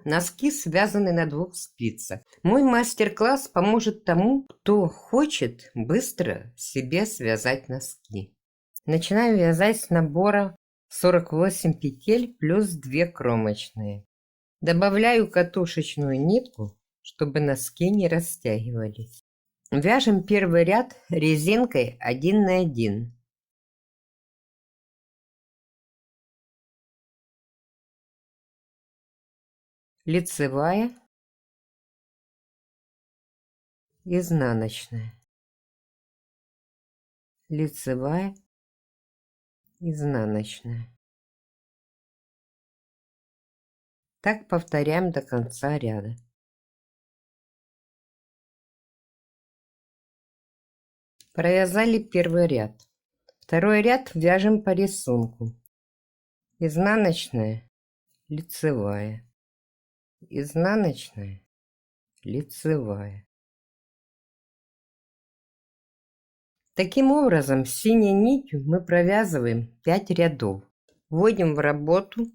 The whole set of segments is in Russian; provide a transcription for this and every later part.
Носки связаны на 2 спицах. Мой мастер-класс поможет тому, кто хочет быстро себе связать носки. Начинаем вязать с набора 48 петель плюс 2 кромочные. Добавляю катушечную нитку, чтобы носки не растягивались. Вяжем первый ряд резинкой 1 на 1. Лицевая, изнаночная, лицевая, изнаночная. Так повторяем до конца ряда. Провязали первый ряд. Второй ряд вяжем по рисунку. Изнаночная, лицевая, изнаночная, лицевая. Таким образом, синей нитью мы провязываем 5 рядов. Вводим в работу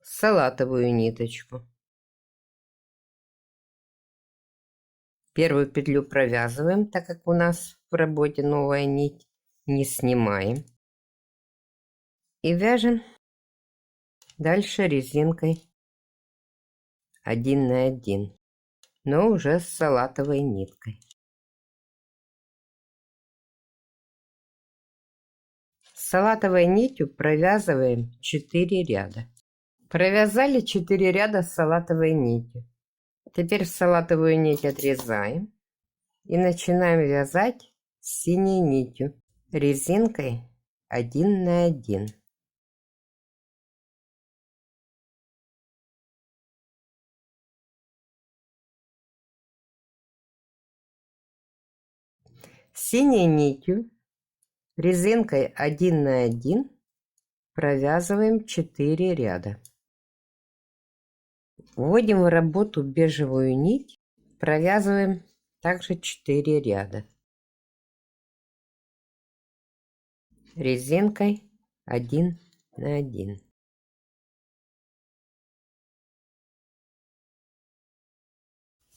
салатовую ниточку. Первую петлю провязываем, так как у нас в работе новая нить, не снимаем. И вяжем дальше резинкой 1 на 1, но уже с салатовой ниткой. С салатовой нитью провязываем 4 ряда. Провязали 4 ряда с салатовой нитью. Теперь салатовую нить отрезаем и начинаем вязать синей нитью резинкой 1 на 1. Синей нитью резинкой 1 на 1 провязываем 4 ряда. Вводим в работу бежевую нить, провязываем также 4 ряда. Резинкой 1 на 1.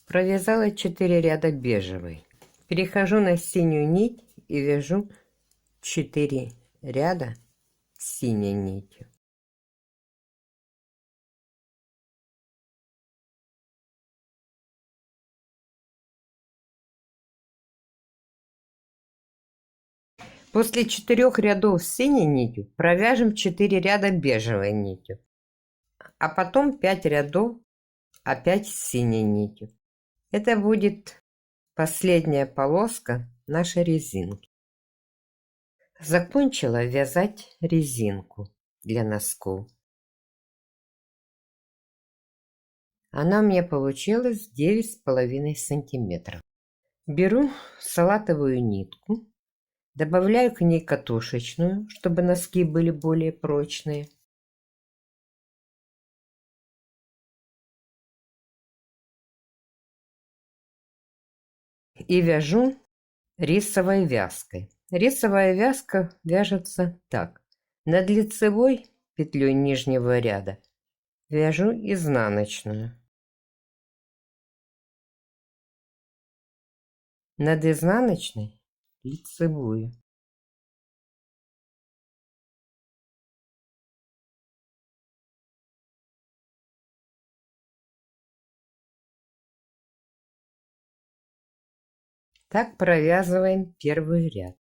Провязала 4 ряда бежевой. Перехожу на синюю нить и вяжу 4 ряда синей нитью. После 4 рядов синей нитью провяжем 4 ряда бежевой нитью, а потом 5 рядов опять синей нитью. Это будет последняя полоска нашей резинки. Закончила вязать резинку для носков. Она у меня получилась 9,5 сантиметров. Беру салатовую нитку, добавляю к ней катушечную, чтобы носки были более прочные. И вяжу рисовой вязкой. Рисовая вязка вяжется так. Над лицевой петлей нижнего ряда вяжу изнаночную. Над изнаночной лицевую. Так провязываем первый ряд.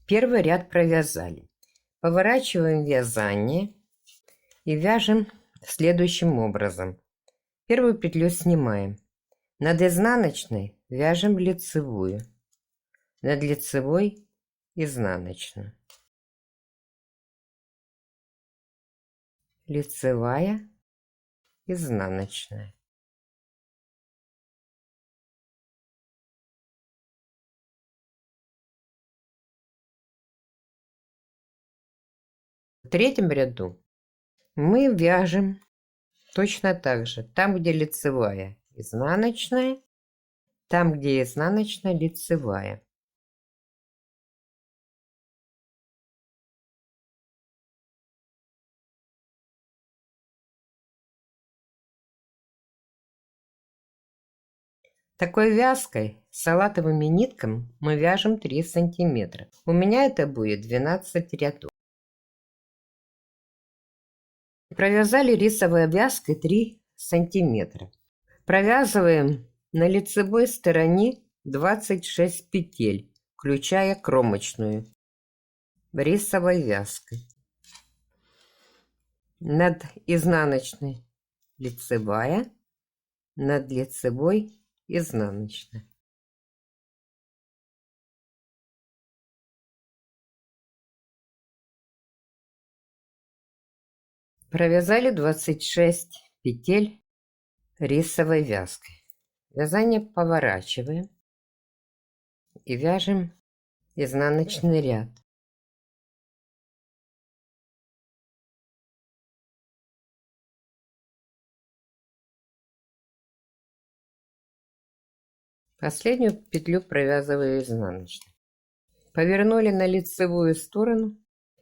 Первый ряд провязали. Поворачиваем вязание и вяжем следующим образом. Первую петлю снимаем. Над изнаночной вяжем лицевую. Над лицевой изнаночную. Лицевая, изнаночная. В третьем ряду мы вяжем точно так же. Там, где лицевая, изнаночная. Там, где изнаночная, лицевая. Такой вязкой салатовыми нитками мы вяжем 3 сантиметра. У меня это будет 12 рядов. Провязали рисовой вязкой 3 сантиметра. Провязываем на лицевой стороне 26 петель, включая кромочную, рисовой вязкой. Над изнаночной лицевая, над лицевой изнаночная. Провязали 26 петель рисовой вязкой. Вязание поворачиваем и вяжем изнаночный ряд. Последнюю петлю провязываю изнаночной. Повернули на лицевую сторону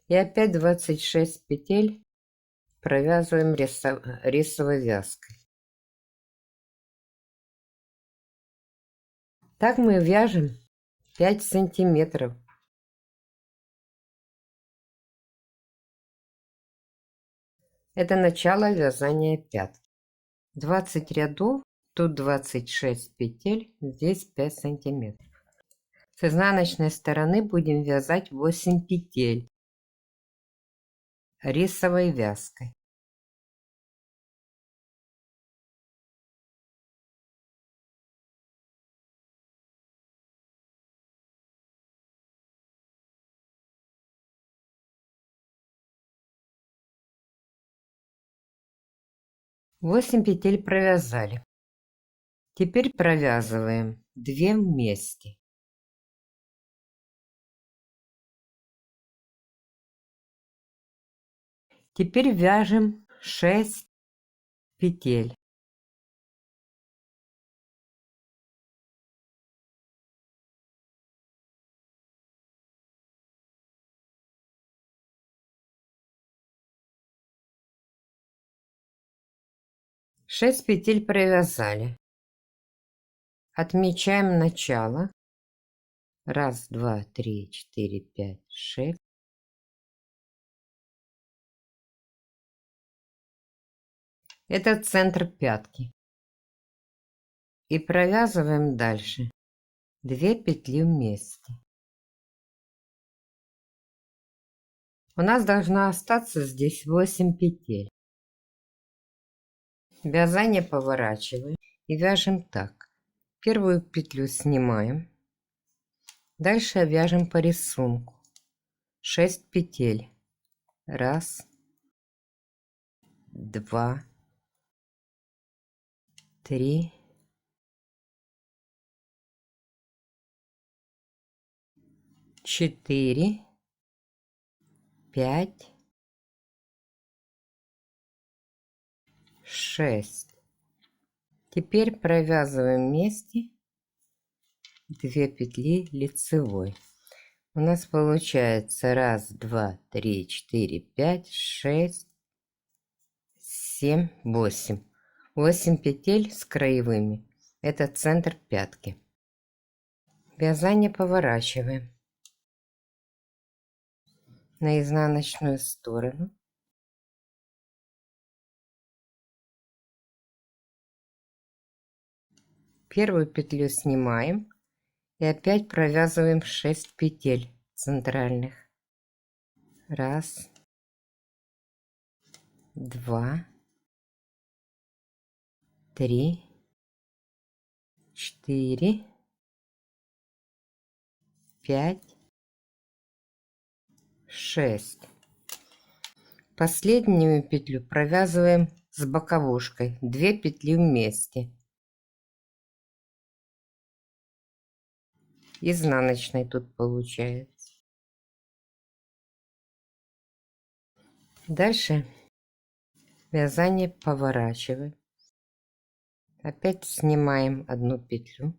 и опять 26 петель провязываем рисовой вязкой. Так мы вяжем 5 сантиметров. Это начало вязания пятки. 20 рядов, тут 26 петель, здесь 5 сантиметров. С изнаночной стороны будем вязать 8 петель рисовой вязкой. Восемь петель провязали. Теперь провязываем 2 вместе. Теперь вяжем 6 петель. Шесть петель провязали. Отмечаем начало. Раз, два, три, четыре, пять, шесть. Это центр пятки. И провязываем дальше 2 петли вместе. У нас должно остаться здесь 8 петель. Вязание поворачиваем и вяжем так. Первую петлю снимаем. Дальше вяжем по рисунку. 6 петель. Раз, два, три, четыре, пять, шесть. Теперь провязываем вместе 2 петли лицевой. У нас получается 1, 2, 3, 4, 5, 6, 7, 8. 8 петель с краевыми. Это центр пятки. Вязание поворачиваем на изнаночную сторону. Первую петлю снимаем и опять провязываем 6 петель центральных. Раз, два, три, четыре, пять, шесть. Последнюю петлю провязываем с боковушкой 2 петли вместе. Изнаночной тут получается. Дальше вязание поворачиваем. Опять снимаем одну петлю.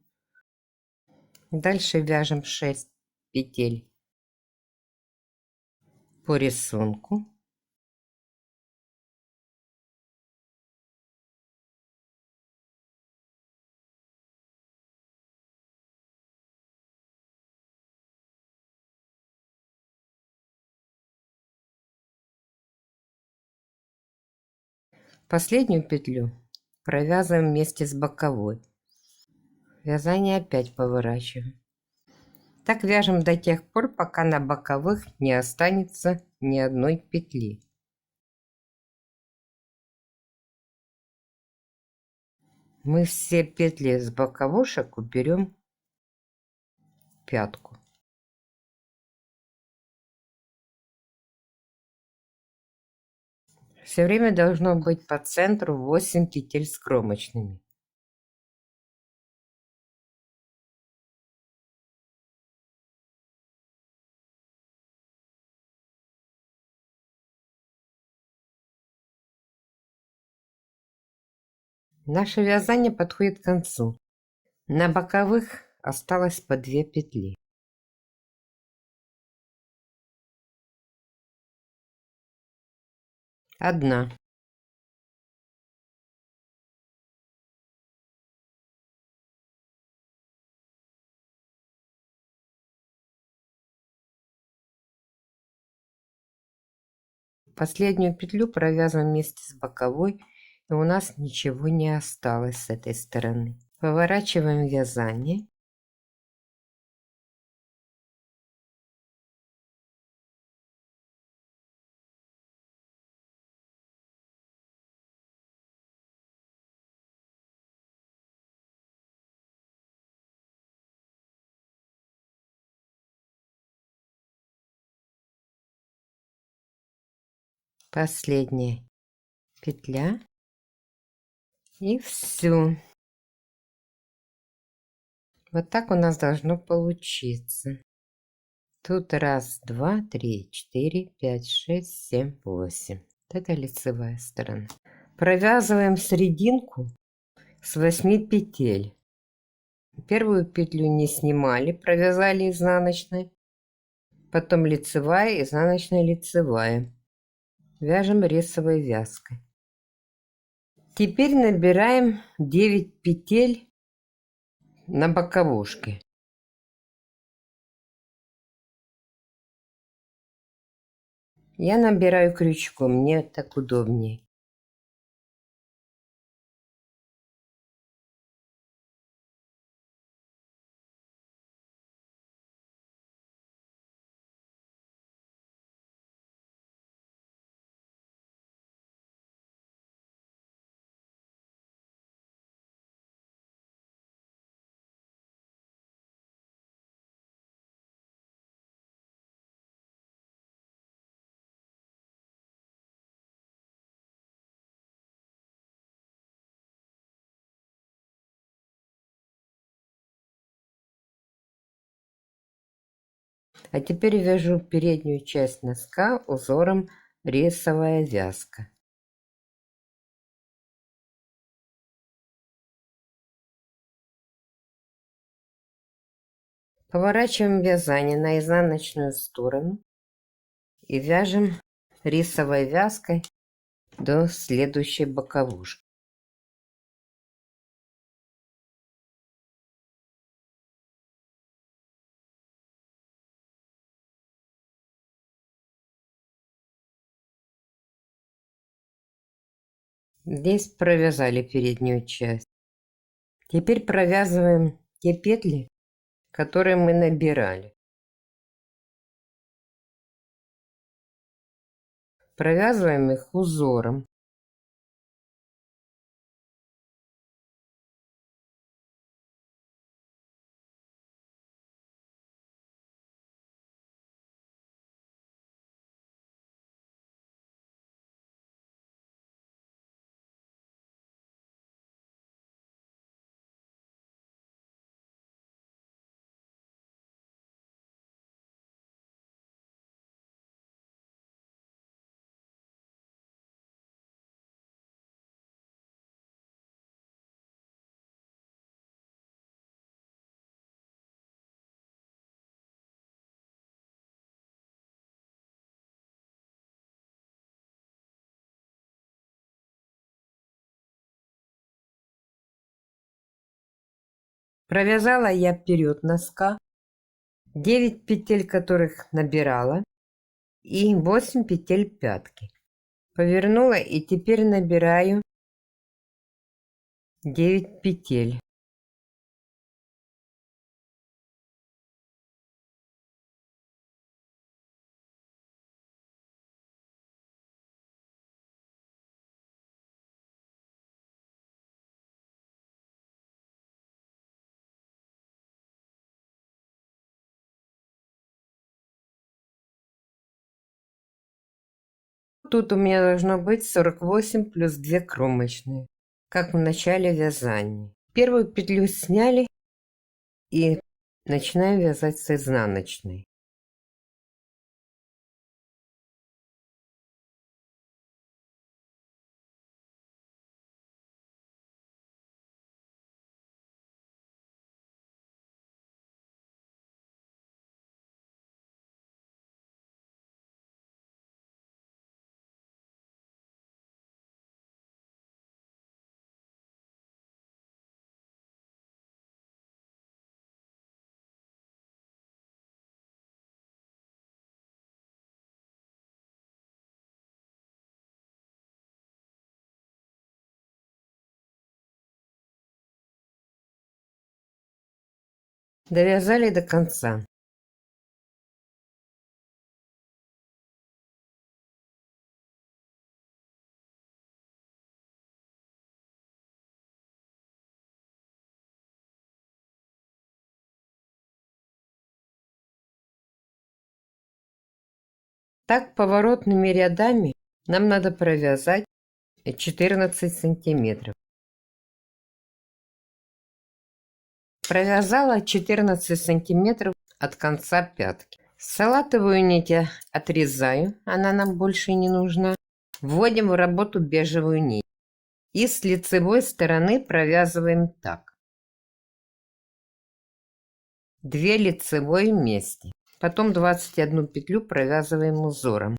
Дальше вяжем 6 петель по рисунку. Последнюю петлю провязываем вместе с боковой. Вязание опять поворачиваем. Так вяжем до тех пор, пока на боковых не останется ни одной петли. Мы все петли с боковушек уберем в пятку. Все время должно быть по центру 8 петель с кромочными. Наше вязание подходит к концу. На боковых осталось по 2 петли. Одна. Последнюю петлю провязываем вместе с боковой, и у нас ничего не осталось с этой стороны. Поворачиваем вязание. Последняя петля. И все. Вот так у нас должно получиться. Тут раз, два, три, четыре, пять, шесть, семь, восемь. Вот это лицевая сторона. Провязываем серединку с 8 петель. Первую петлю не снимали, провязали изнаночной. Потом лицевая, изнаночная, лицевая. Вяжем рисовой вязкой. Теперь набираем 9 петель на боковушке. Я набираю крючком, мне так удобнее. А теперь вяжу переднюю часть носка узором рисовая вязка. Поворачиваем вязание на изнаночную сторону и вяжем рисовой вязкой до следующей боковушки. Здесь провязали переднюю часть. Теперь провязываем те петли, которые мы набирали. Провязываем их узором. Провязала я вперед носка, 9 петель которых набирала, и 8 петель пятки. Повернула и теперь набираю 9 петель. Тут у меня должно быть 48 плюс 2 кромочные, как в начале вязания. Первую петлю сняли и начинаем вязать с изнаночной. Довязали до конца. Так поворотными рядами нам надо провязать 14 сантиметров. Провязала 14 сантиметров от конца пятки. Салатовую нить я отрезаю, она нам больше не нужна. Вводим в работу бежевую нить. И с лицевой стороны провязываем так. 2 лицевой вместе. Потом 21 петлю провязываем узором.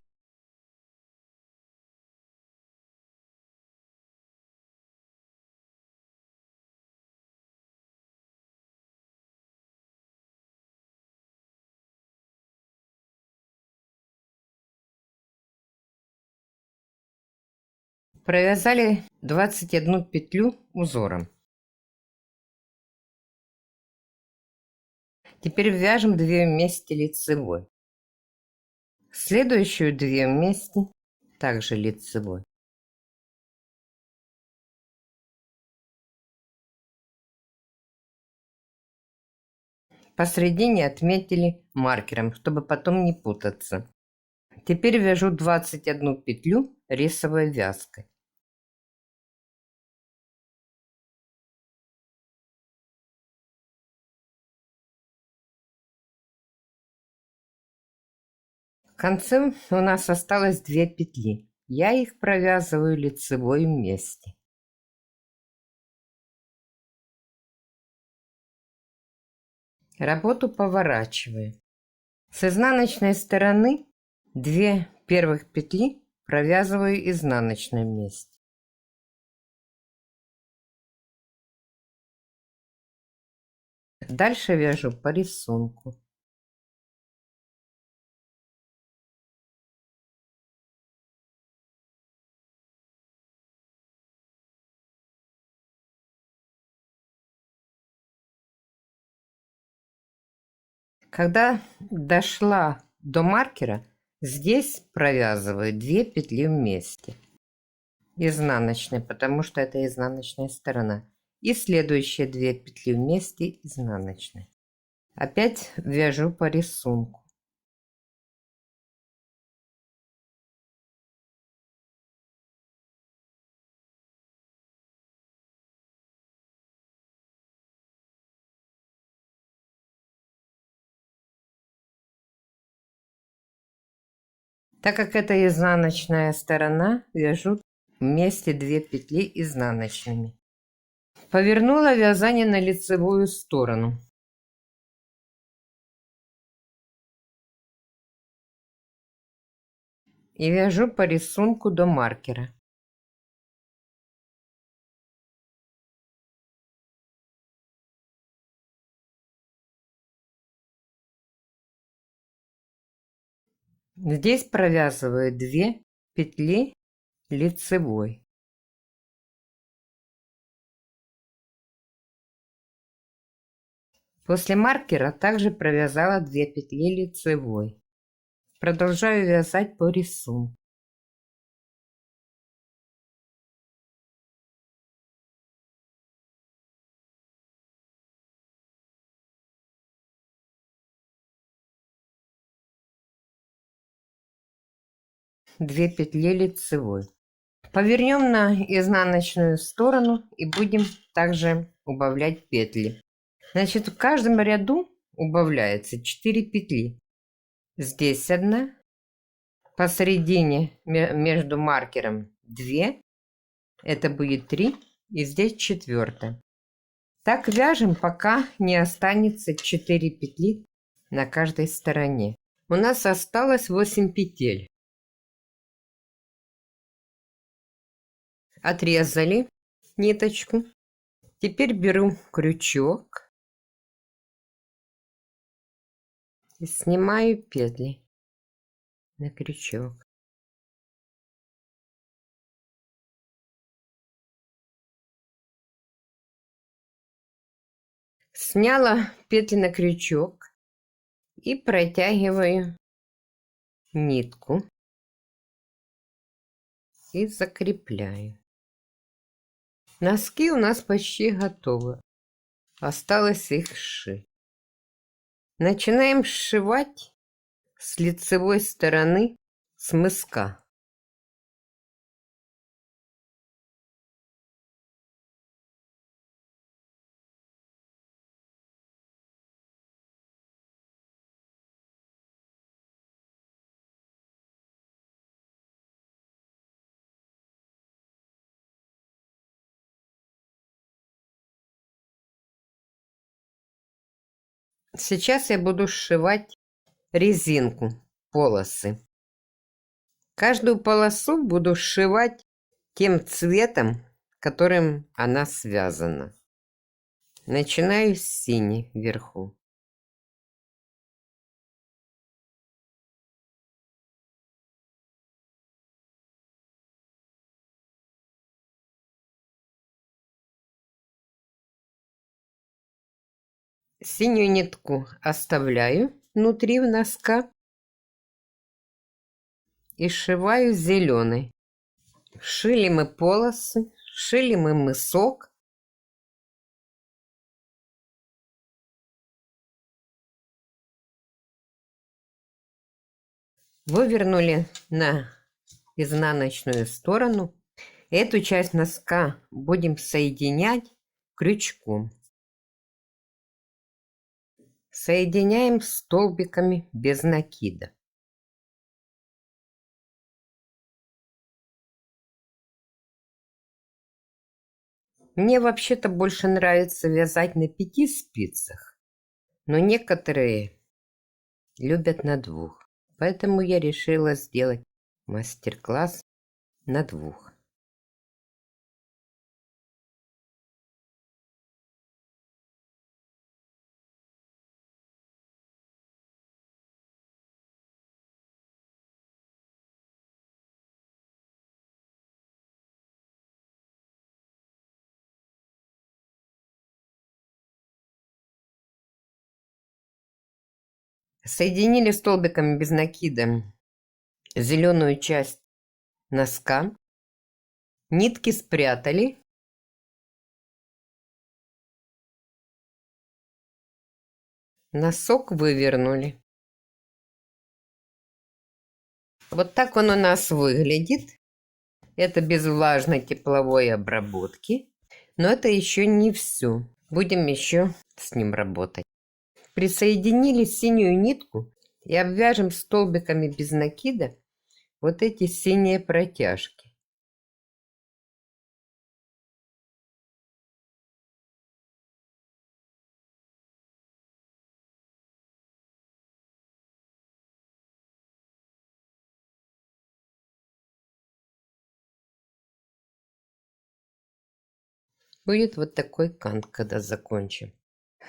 Провязали 21 петлю узором. Теперь вяжем 2 вместе лицевой. Следующую 2 вместе также лицевой. Посредине отметили маркером, чтобы потом не путаться. Теперь вяжу 21 петлю рисовой вязкой. В конце у нас осталось 2 петли. Я их провязываю лицевой вместе. Работу поворачиваю. С изнаночной стороны 2 первых петли провязываю изнаночной вместе. Дальше вяжу по рисунку. Когда дошла до маркера, здесь провязываю 2 петли вместе. Изнаночной, потому что это изнаночная сторона. И следующие 2 петли вместе изнаночной. Опять вяжу по рисунку. Так как это изнаночная сторона, вяжу вместе 2 петли изнаночными. Повернула вязание на лицевую сторону. И вяжу по рисунку до маркера. Здесь провязываю 2 петли лицевой. После маркера также провязала 2 петли лицевой. Продолжаю вязать по рисунку. Две петли лицевой. Повернем на изнаночную сторону и будем также убавлять петли. Значит, в каждом ряду убавляется 4 петли. Здесь одна, посередине между маркером 2, это будет 3, и здесь 4. Так вяжем, пока не останется 4 петли на каждой стороне. У нас осталось 8 петель. Отрезали ниточку. Теперь беру крючок и снимаю петли на крючок. Сняла петли на крючок и протягиваю нитку и закрепляю. Носки у нас почти готовы. Осталось их сшить. Начинаем сшивать с лицевой стороны с мыска. Сейчас я буду сшивать резинку, полосы. Каждую полосу буду сшивать тем цветом, которым она связана. Начинаю с синей вверху. Синюю нитку оставляю внутри носка и сшиваю зеленой. Шили мы полосы, шили мы мысок. Вывернули на изнаночную сторону. Эту часть носка будем соединять крючком. Соединяем столбиками без накида. Мне вообще-то больше нравится вязать на 5 спицах, но некоторые любят на 2. Поэтому я решила сделать мастер-класс на 2. Соединили столбиками без накида зеленую часть носка. Нитки спрятали. Носок вывернули. Вот так он у нас выглядит. Это без влажной тепловой обработки. Но это еще не все. Будем еще с ним работать. Присоединили синюю нитку и обвяжем столбиками без накида вот эти синие протяжки. Будет вот такой кант, когда закончим.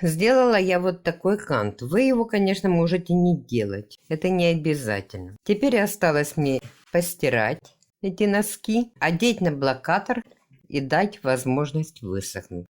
Сделала я вот такой кант. Вы его, конечно, можете не делать. Это не обязательно. Теперь осталось мне постирать. эти носки, одеть на блокатор и дать возможность высохнуть.